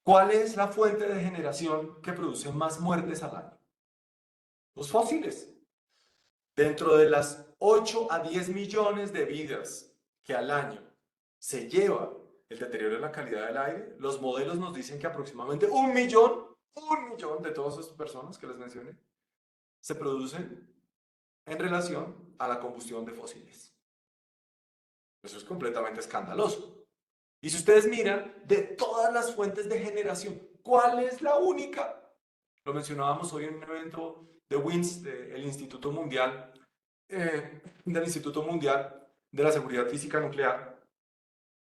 ¿Cuál es la fuente de generación que produce más muertes al año? Los fósiles. Dentro de las 8 a 10 millones de vidas que al año se lleva el deterioro de la calidad del aire, los modelos nos dicen que aproximadamente un millón de todas esas personas que les mencioné se producen en relación a la combustión de fósiles. Eso es completamente escandaloso. Y si ustedes miran, de todas las fuentes de generación, ¿cuál es la única? Lo mencionábamos hoy en un evento de WINS, del Instituto Mundial de la Seguridad Física Nuclear.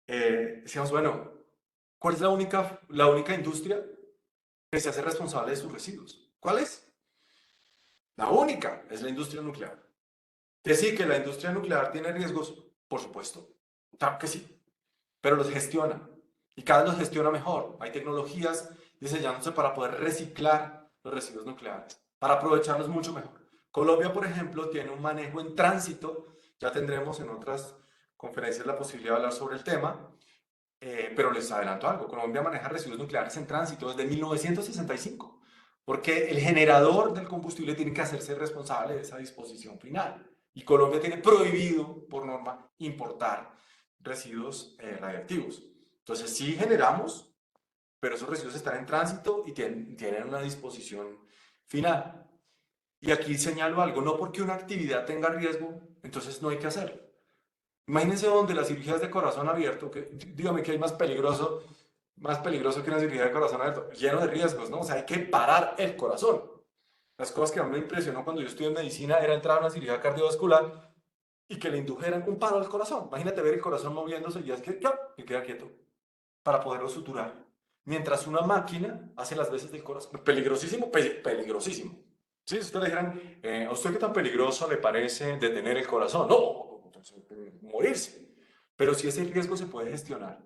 Decíamos, bueno, ¿cuál es la única industria que se hace responsable de sus residuos? ¿Cuál es? La única es la industria nuclear. Que sí, que la industria nuclear tiene riesgos, por supuesto, claro que sí, pero los gestiona y cada vez los gestiona mejor. Hay tecnologías diseñándose para poder reciclar los residuos nucleares, para aprovecharlos mucho mejor. Colombia, por ejemplo, tiene un manejo en tránsito, ya tendremos en otras conferencias la posibilidad de hablar sobre el tema, pero les adelanto algo, Colombia maneja residuos nucleares en tránsito desde 1965, porque el generador del combustible tiene que hacerse responsable de esa disposición final. Y Colombia tiene prohibido, por norma, importar residuos radiactivos. Entonces sí generamos, pero esos residuos están en tránsito y tienen una disposición final. Y aquí señalo algo, no porque una actividad tenga riesgo, entonces no hay que hacerlo. Imagínense donde las cirugías de corazón abierto, que, dígame que hay más peligroso que una cirugía de corazón abierto, lleno de riesgos, ¿no? O sea, hay que parar el corazón. Las cosas que a mí me impresionó cuando yo estudié en medicina era entrar a una cirugía cardiovascular y que le indujeran un paro al corazón. Imagínate ver el corazón moviéndose y es que queda quieto para poderlo suturar. Mientras una máquina hace las veces del corazón. Peligrosísimo, peligrosísimo. Sí, si usted le dijeran, ¿a usted qué tan peligroso le parece detener el corazón? No, morirse. Pero si ese riesgo se puede gestionar,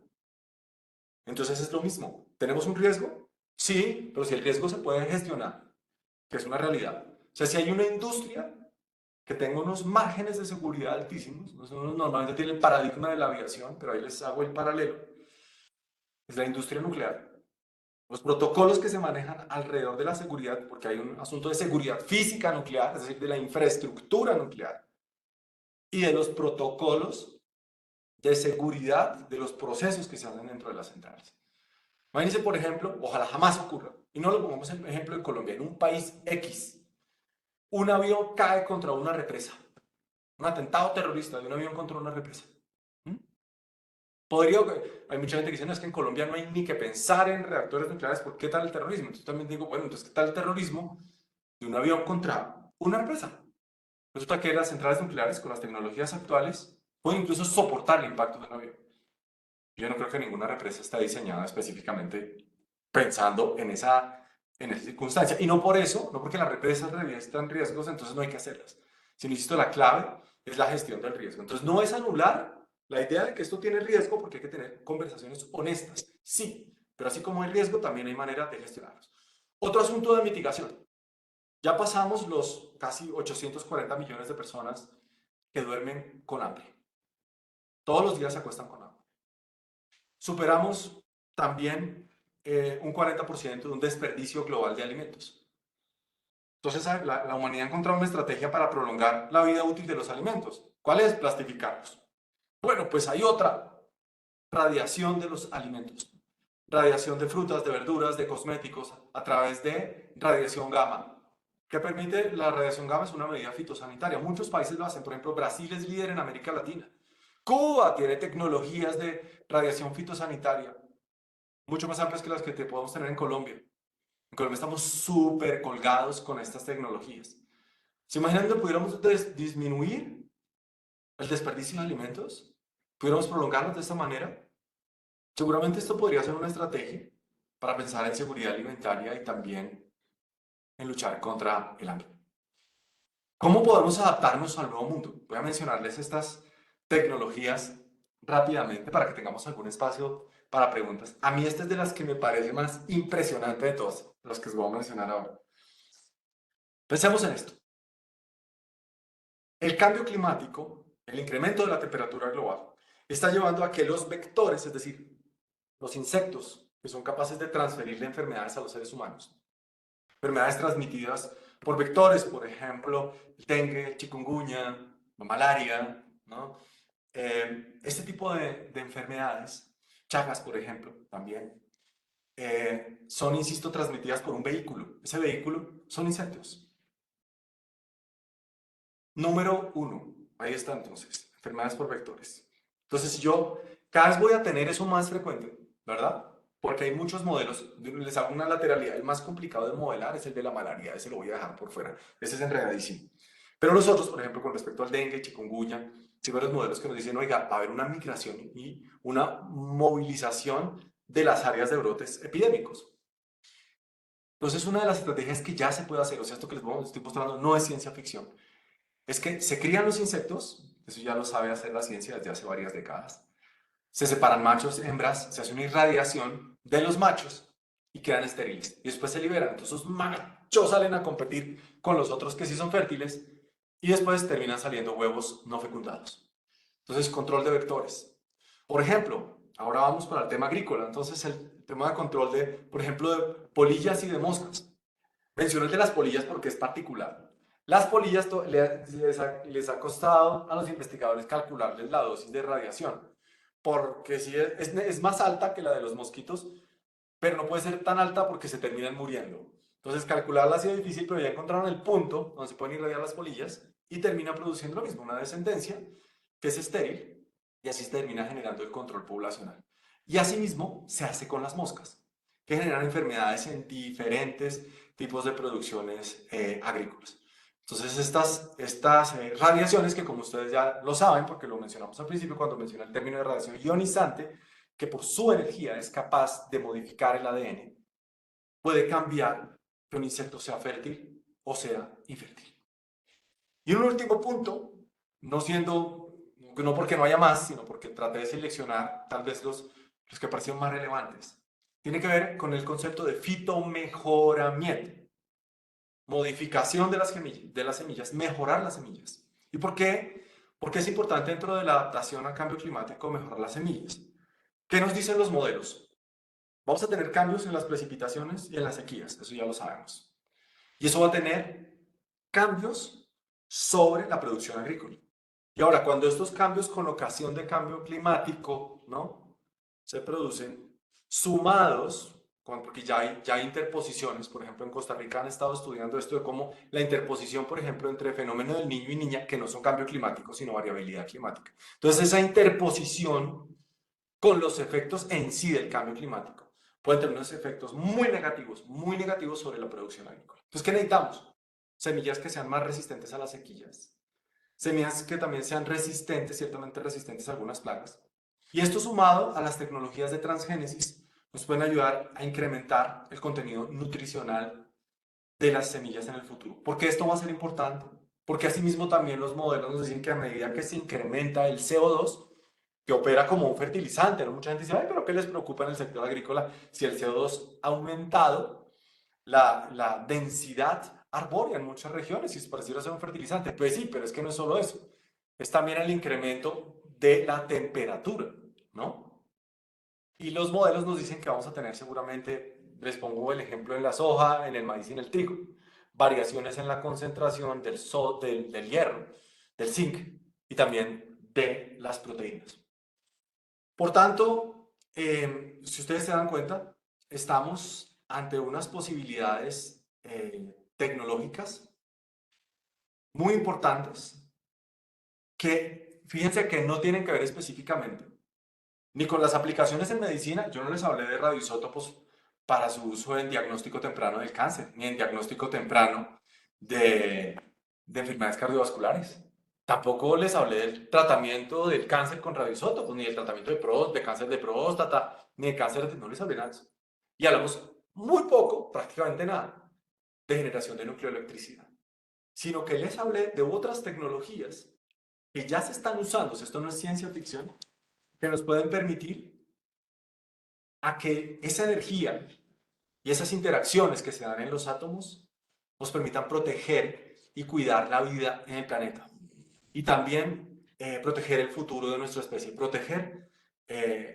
entonces es lo mismo. ¿Tenemos un riesgo? Sí, pero si el riesgo se puede gestionar, que es una realidad. O sea, si hay una industria que tenga unos márgenes de seguridad altísimos, nosotros normalmente tiene el paradigma de la aviación, pero ahí les hago el paralelo, es la industria nuclear. Los protocolos que se manejan alrededor de la seguridad, porque hay un asunto de seguridad física nuclear, es decir, de la infraestructura nuclear, y de los protocolos de seguridad de los procesos que se hacen dentro de las centrales. Imagínense, por ejemplo, ojalá jamás ocurra, y no lo pongamos en ejemplo en Colombia, en un país X, un avión cae contra una represa, un atentado terrorista de un avión contra una represa. ¿Mm? Podría, hay mucha gente que dice, no, es que en Colombia no hay ni que pensar en reactores nucleares, ¿por qué tal el terrorismo? Entonces también digo, bueno, entonces, ¿qué tal el terrorismo de un avión contra una represa? Resulta que las centrales nucleares, con las tecnologías actuales, pueden incluso soportar el impacto de un avión. Yo no creo que ninguna represa está diseñada específicamente pensando en esa circunstancia. Y no por eso, no porque las represas reviertan riesgos, entonces no hay que hacerlas. Sino, insisto, la clave es la gestión del riesgo. Entonces, no es anular la idea de que esto tiene riesgo, porque hay que tener conversaciones honestas. Sí, pero así como hay riesgo, también hay manera de gestionarlos. Otro asunto de mitigación. Ya pasamos los casi 840 millones de personas que duermen con hambre. Todos los días se acuestan con hambre. Superamos también un 40% de un desperdicio global de alimentos. Entonces, la humanidad ha encontrado una estrategia para prolongar la vida útil de los alimentos. ¿Cuál es? Plastificarlos. Bueno, pues hay otra, radiación de los alimentos. Radiación de frutas, de verduras, de cosméticos, a través de radiación gamma. ¿Qué permite la radiación gamma? Es una medida fitosanitaria. Muchos países lo hacen. Por ejemplo, Brasil es líder en América Latina. Cuba tiene tecnologías de radiación fitosanitaria mucho más amplias que las que te podemos tener en Colombia. En Colombia estamos súper colgados con estas tecnologías. ¿Se imaginan que pudiéramos disminuir el desperdicio de alimentos? ¿Pudiéramos prolongarlos de esta manera? Seguramente esto podría ser una estrategia para pensar en seguridad alimentaria y también en luchar contra el hambre. ¿Cómo podemos adaptarnos al nuevo mundo? Voy a mencionarles estas tecnologías rápidamente para que tengamos algún espacio para preguntas. A mí esta es de las que me parece más impresionante de todos los que os voy a mencionar ahora. Pensemos en esto. El cambio climático, el incremento de la temperatura global, está llevando a que los vectores, es decir, los insectos que son capaces de transferirle enfermedades a los seres humanos, enfermedades transmitidas por vectores, por ejemplo, el dengue, chikungunya, la malaria, ¿no? Este tipo de enfermedades, Chagas, por ejemplo, también, son, insisto, transmitidas por un vehículo. Ese vehículo son insectos. Número uno, ahí está entonces, enfermedades por vectores. Entonces, si yo cada vez voy a tener eso más frecuente, ¿verdad? Porque hay muchos modelos, les hago una lateralidad, el más complicado de modelar es el de la malaria, ese lo voy a dejar por fuera, ese es enredadísimo. Pero los otros, por ejemplo, con respecto al dengue, chikungunya, sí varios modelos que nos dicen, oiga, va a haber una migración y una movilización de las áreas de brotes epidémicos. Entonces, una de las estrategias que ya se puede hacer, o sea, esto que les estoy mostrando no es ciencia ficción, es que se crían los insectos, eso ya lo sabe hacer la ciencia desde hace varias décadas. Se separan machos, hembras, se hace una irradiación de los machos y quedan estériles. Y después se liberan. Entonces los machos salen a competir con los otros que sí son fértiles y después terminan saliendo huevos no fecundados. Entonces, control de vectores. Por ejemplo, ahora vamos para el tema agrícola. Entonces, el tema de control de, por ejemplo, de polillas y de moscas. Menciono el de las polillas porque es particular. Las polillas les ha costado a los investigadores calcularles la dosis de radiación, porque sí es más alta que la de los mosquitos, pero no puede ser tan alta porque se terminan muriendo. Entonces calcularla ha sido difícil, pero ya encontraron el punto donde se pueden irradiar las polillas y termina produciendo lo mismo, una descendencia que es estéril y así se termina generando el control poblacional. Y asimismo se hace con las moscas, que generan enfermedades en diferentes tipos de producciones agrícolas. Entonces estas radiaciones, que como ustedes ya lo saben, porque lo mencionamos al principio cuando mencioné el término de radiación ionizante, que por su energía es capaz de modificar el ADN, puede cambiar que un insecto sea fértil o sea infértil. Y un último punto, no porque no haya más, sino porque traté de seleccionar tal vez los que parecieron más relevantes, tiene que ver con el concepto de fitomejoramiento, modificación de las semillas, mejorar las semillas. ¿Y por qué? Porque es importante dentro de la adaptación al cambio climático mejorar las semillas. ¿Qué nos dicen los modelos? Vamos a tener cambios en las precipitaciones y en las sequías, eso ya lo sabemos. Y eso va a tener cambios sobre la producción agrícola. Y ahora, cuando estos cambios con ocasión de cambio climático, ¿no? Se producen sumados, porque ya hay interposiciones, por ejemplo, en Costa Rica han estado estudiando esto de cómo la interposición, por ejemplo, entre fenómeno del niño y niña, que no son cambio climático, sino variabilidad climática. Entonces, esa interposición con los efectos en sí del cambio climático pueden tener unos efectos muy negativos sobre la producción agrícola. Entonces, ¿qué necesitamos? Semillas que sean más resistentes a las sequías, semillas que también sean resistentes, ciertamente resistentes a algunas plagas. Y esto sumado a las tecnologías de transgénesis nos pueden ayudar a incrementar el contenido nutricional de las semillas en el futuro. ¿Por qué esto va a ser importante? Porque asimismo también los modelos nos dicen que a medida que se incrementa el CO2, que opera como un fertilizante, ¿no? Mucha gente dice, ay, pero ¿qué les preocupa en el sector agrícola si el CO2 ha aumentado la densidad arbórea en muchas regiones y es pareciera ser un fertilizante? Pues sí, pero es que no es solo eso, es también el incremento de la temperatura, ¿no? Y los modelos nos dicen que vamos a tener seguramente, les pongo el ejemplo en la soja, en el maíz y en el trigo, variaciones en la concentración del hierro, del zinc y también de las proteínas. Por tanto, si ustedes se dan cuenta, estamos ante unas posibilidades tecnológicas muy importantes que, fíjense que no tienen que ver específicamente ni con las aplicaciones en medicina. Yo no les hablé de radioisótopos para su uso en diagnóstico temprano del cáncer, ni en diagnóstico temprano de enfermedades cardiovasculares. Tampoco les hablé del tratamiento del cáncer con radioisótopos, ni del tratamiento de cáncer de próstata, ni de cáncer de... No les hablé nada de eso. Y hablamos muy poco, prácticamente nada, de generación de nucleoelectricidad, sino que les hablé de otras tecnologías que ya se están usando, si esto no es ciencia ficción, que nos pueden permitir a que esa energía y esas interacciones que se dan en los átomos nos permitan proteger y cuidar la vida en el planeta. Y también proteger el futuro de nuestra especie, proteger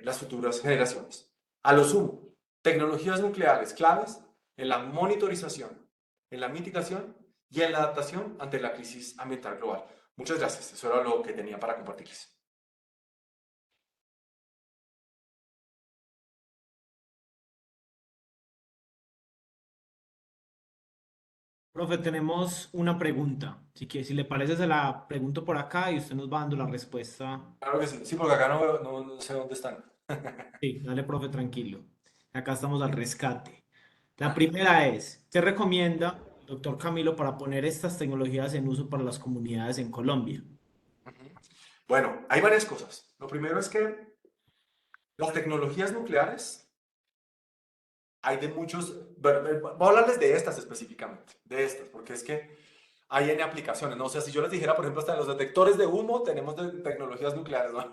las futuras generaciones. A lo sumo, tecnologías nucleares claves en la monitorización, en la mitigación y en la adaptación ante la crisis ambiental global. Muchas gracias, eso era lo que tenía para compartirles. Profe, tenemos una pregunta. Si le parece, se la pregunto por acá y usted nos va dando la respuesta. Claro que sí, sí, porque acá no sé dónde están. Sí, dale, profe, tranquilo. Acá estamos al rescate. La primera es, ¿qué recomienda el doctor Camilo para poner estas tecnologías en uso para las comunidades en Colombia? Bueno, hay varias cosas. Lo primero es que las tecnologías nucleares, hay de muchos, bueno, voy a hablarles de estas específicamente, de estas, porque es que hay N aplicaciones, ¿no? O sea, si yo les dijera, por ejemplo, hasta en los detectores de humo tenemos tecnologías nucleares, ¿no?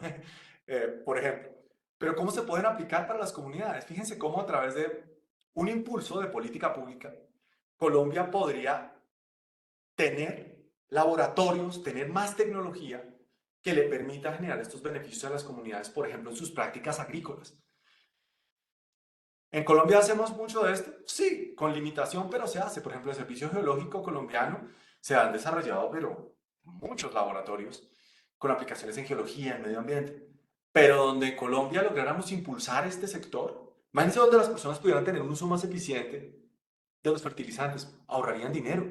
Por ejemplo. Pero ¿cómo se pueden aplicar para las comunidades? Fíjense cómo a través de un impulso de política pública, Colombia podría tener laboratorios, tener más tecnología que le permita generar estos beneficios a las comunidades, por ejemplo, en sus prácticas agrícolas. ¿En Colombia hacemos mucho de esto? Sí, con limitación, pero se hace. Por ejemplo, el Servicio Geológico Colombiano se han desarrollado, pero muchos laboratorios con aplicaciones en geología, en medio ambiente. Pero donde en Colombia lográramos impulsar este sector, imagínense donde las personas pudieran tener un uso más eficiente de los fertilizantes, ahorrarían dinero,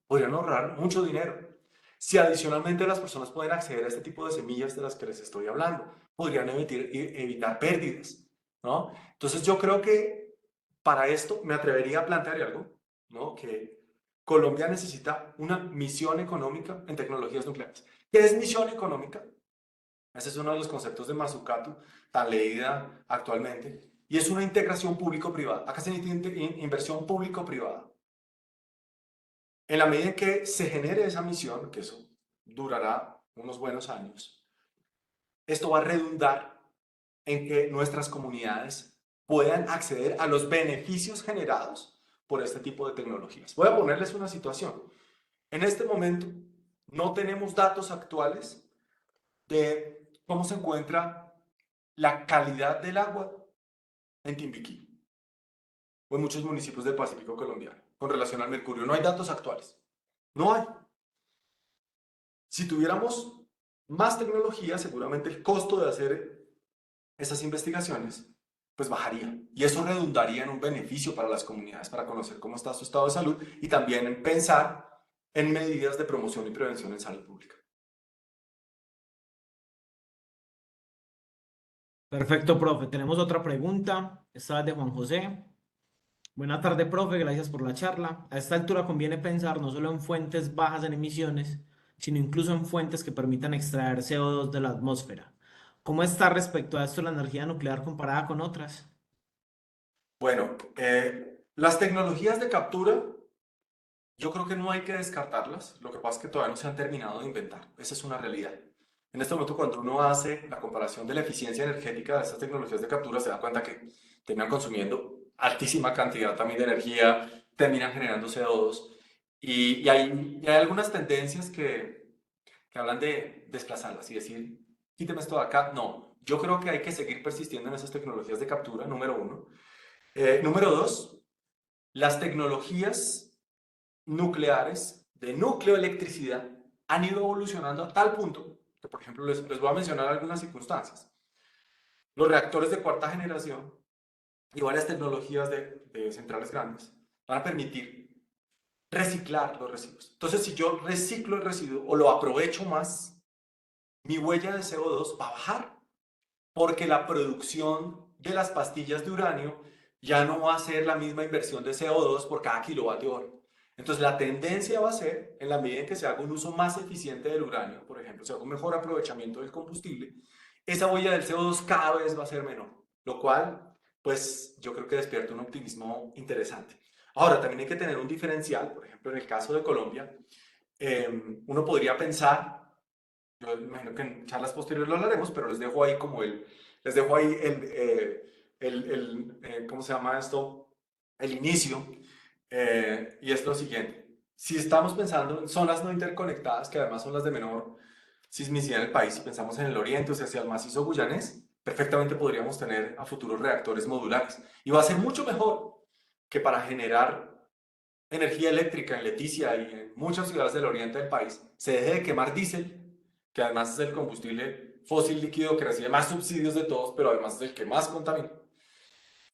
podrían ahorrar mucho dinero. Si adicionalmente las personas pueden acceder a este tipo de semillas de las que les estoy hablando, podrían evitar pérdidas, ¿no? Entonces yo creo que para esto me atrevería a plantear algo, ¿no? Que Colombia necesita una misión económica en tecnologías nucleares. ¿Qué es misión económica? Ese es uno de los conceptos de Mazzucato, tan leída actualmente, y es una integración público-privada. Acá se necesita inversión público-privada. En la medida en que se genere esa misión, que eso durará unos buenos años, esto va a redundar en que nuestras comunidades puedan acceder a los beneficios generados por este tipo de tecnologías. Voy a ponerles una situación. En este momento no tenemos datos actuales de cómo se encuentra la calidad del agua en Timbiquí o en muchos municipios del Pacífico colombiano con relación al mercurio. No hay datos actuales. No hay. Si tuviéramos más tecnología, seguramente el costo de hacer esas investigaciones pues bajaría. Y eso redundaría en un beneficio para las comunidades, para conocer cómo está su estado de salud y también en pensar en medidas de promoción y prevención en salud pública. Perfecto, profe. Tenemos otra pregunta. Esta es de Juan José. Buenas tardes, profe. Gracias por la charla. A esta altura conviene pensar no solo en fuentes bajas en emisiones, sino incluso en fuentes que permitan extraer CO2 de la atmósfera. ¿Cómo está respecto a esto la energía nuclear comparada con otras? Bueno, las tecnologías de captura, yo creo que no hay que descartarlas. Lo que pasa es que todavía no se han terminado de inventar. Esa es una realidad. En este momento, cuando uno hace la comparación de la eficiencia energética de estas tecnologías de captura, se da cuenta que terminan consumiendo altísima cantidad también de energía, terminan generando CO2. Y hay algunas tendencias que hablan de desplazarlas y decir, quíteme esto de acá. No, yo creo que hay que seguir persistiendo en esas tecnologías de captura, número uno. Número dos, las tecnologías nucleares de nucleoelectricidad han ido evolucionando a tal punto que, por ejemplo, les voy a mencionar algunas circunstancias. Los reactores de cuarta generación y varias tecnologías de centrales grandes van a permitir reciclar los residuos. Entonces, si yo reciclo el residuo o lo aprovecho más, mi huella de CO2 va a bajar porque la producción de las pastillas de uranio ya no va a ser la misma inversión de CO2 por cada kilovatio hora. Entonces, la tendencia va a ser, en la medida en que se haga un uso más eficiente del uranio, por ejemplo, se haga un mejor aprovechamiento del combustible, esa huella del CO2 cada vez va a ser menor, lo cual, pues, yo creo que despierta un optimismo interesante. Ahora, también hay que tener un diferencial, por ejemplo, en el caso de Colombia, uno podría pensar, yo imagino que en charlas posteriores lo hablaremos, pero les dejo ahí como les dejo ahí ¿cómo se llama esto? El inicio, y es lo siguiente. Si estamos pensando en zonas no interconectadas, que además son las de menor sismicidad en el país, si pensamos en el oriente, o sea, hacia el macizo guyanés, perfectamente podríamos tener a futuros reactores modulares. Y va a ser mucho mejor que para generar energía eléctrica en Leticia y en muchas ciudades del oriente del país, se deje de quemar diésel, que además es el combustible fósil líquido que recibe más subsidios de todos, pero además es el que más contamina.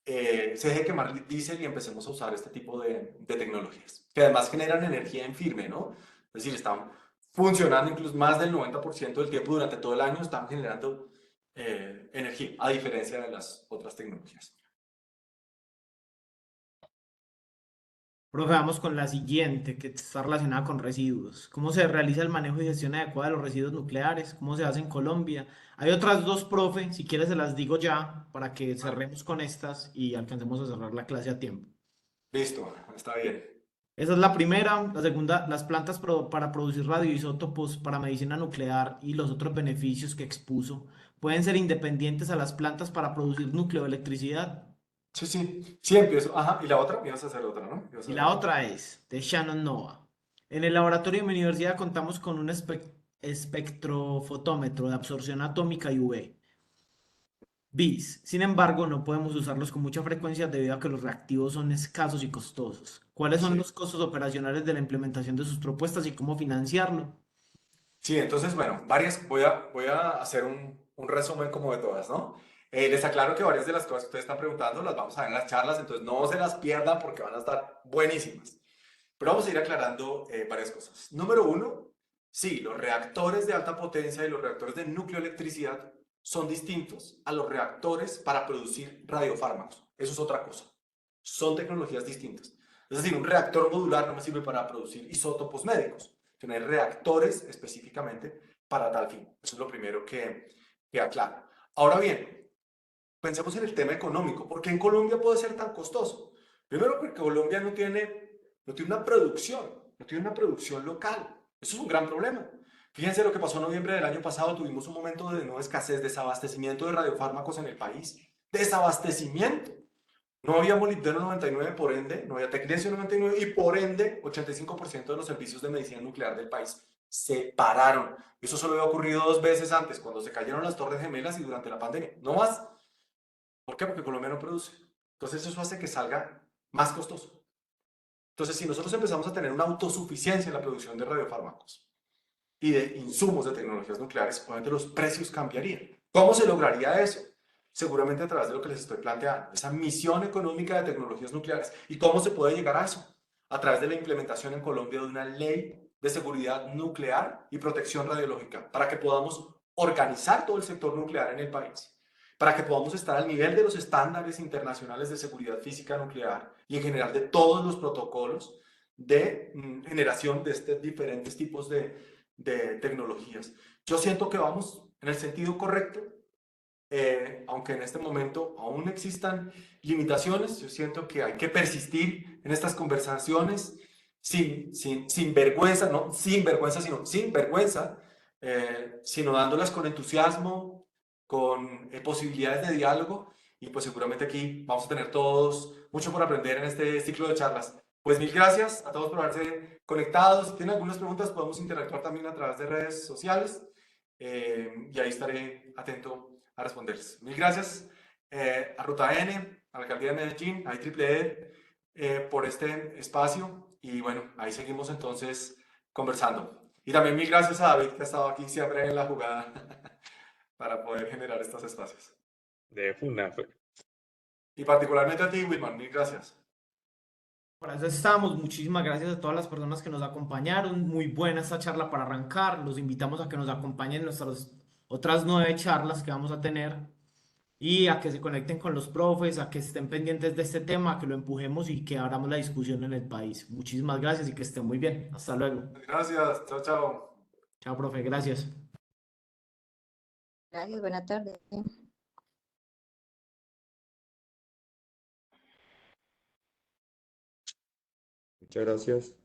Se deje de quemar diésel y empecemos a usar este tipo de tecnologías, que además generan energía en firme, ¿no? Es decir, están funcionando incluso más del 90% del tiempo durante todo el año, están generando energía, a diferencia de las otras tecnologías. Profe, vamos con la siguiente, que está relacionada con residuos. ¿Cómo se realiza el manejo y gestión adecuada de los residuos nucleares? ¿Cómo se hace en Colombia? Hay otras dos, profe, si quieres se las digo ya para que cerremos con estas y alcancemos a cerrar la clase a tiempo. Listo, está bien. Esa es la primera. La segunda, las plantas para producir radioisótopos para medicina nuclear y los otros beneficios que expuso pueden ser independientes a las plantas para producir nucleoelectricidad. Sí, sí, sí empiezo. Ajá, y la otra, me ibas a hacer otra, ¿no? Ibas a Y hacer la otra. otra es de Shannon Nova. En el laboratorio de mi universidad contamos con un espectrofotómetro de absorción atómica y UV. BIS. Sin embargo, no podemos usarlos con mucha frecuencia debido a que los reactivos son escasos y costosos. ¿Cuáles son Sí. los costos operacionales de la implementación de sus propuestas y cómo financiarlo? Sí, entonces, bueno, voy a hacer un resumen como de todas, ¿no? Les aclaro que varias de las cosas que ustedes están preguntando las vamos a ver en las charlas, entonces no se las pierdan porque van a estar buenísimas. Pero vamos a ir aclarando varias cosas. Número uno, sí, los reactores de alta potencia y los reactores de nucleoelectricidad son distintos a los reactores para producir radiofármacos. Eso es otra cosa. Son tecnologías distintas. Es decir, un reactor modular no me sirve para producir isótopos médicos. Tener reactores específicamente para tal fin. Eso es lo primero que aclaro. Ahora bien, pensemos en el tema económico. ¿Por qué en Colombia puede ser tan costoso? Primero porque Colombia no tiene una producción local. Eso es un gran problema. Fíjense lo que pasó en noviembre del año pasado. Tuvimos un momento de no escasez, desabastecimiento de radiofármacos en el país. Desabastecimiento. No había molibdeno 99, por ende, no había tecnecio 99 y por ende 85% de los servicios de medicina nuclear del país se pararon. Eso solo había ocurrido 2 veces antes, cuando se cayeron las Torres Gemelas y durante la pandemia. No más. ¿Por qué? Porque Colombia no produce. Entonces eso hace que salga más costoso. Entonces, si nosotros empezamos a tener una autosuficiencia en la producción de radiofármacos y de insumos de tecnologías nucleares, obviamente los precios cambiarían. ¿Cómo se lograría eso? Seguramente a través de lo que les estoy planteando, esa misión económica de tecnologías nucleares. ¿Y cómo se puede llegar a eso? A través de la implementación en Colombia de una ley de seguridad nuclear y protección radiológica, para que podamos organizar todo el sector nuclear en el país, para que podamos estar al nivel de los estándares internacionales de seguridad física nuclear y en general de todos los protocolos de generación de estos diferentes tipos de tecnologías. Yo siento que vamos en el sentido correcto, aunque en este momento aún existan limitaciones. Yo siento que hay que persistir en estas conversaciones sin vergüenza, no sin vergüenza, sino sin vergüenza, sino dándolas con entusiasmo, con posibilidades de diálogo, y pues seguramente aquí vamos a tener todos mucho por aprender en este ciclo de charlas. Pues mil gracias a todos por haberse conectado. Si tienen algunas preguntas podemos interactuar también a través de redes sociales, y ahí estaré atento a responderles. Mil gracias a Ruta N, a la Alcaldía de Medellín, a IEEE, por este espacio, y bueno, ahí seguimos entonces conversando. Y también mil gracias a David, que ha estado aquí siempre en la jugada para poder generar estos espacios. De una, Y particularmente a ti, Wilman, mil gracias. Para eso estamos. Muchísimas gracias a todas las personas que nos acompañaron. Muy buena esta charla para arrancar. Los invitamos a que nos acompañen en nuestras otras 9 charlas que vamos a tener. y a que se conecten con los profes, a que estén pendientes de este tema, que lo empujemos y que abramos la discusión en el país. Muchísimas gracias y que estén muy bien. Hasta luego. Gracias, chao, chao. Chao, profe, gracias. Gracias, buena tarde. Muchas gracias.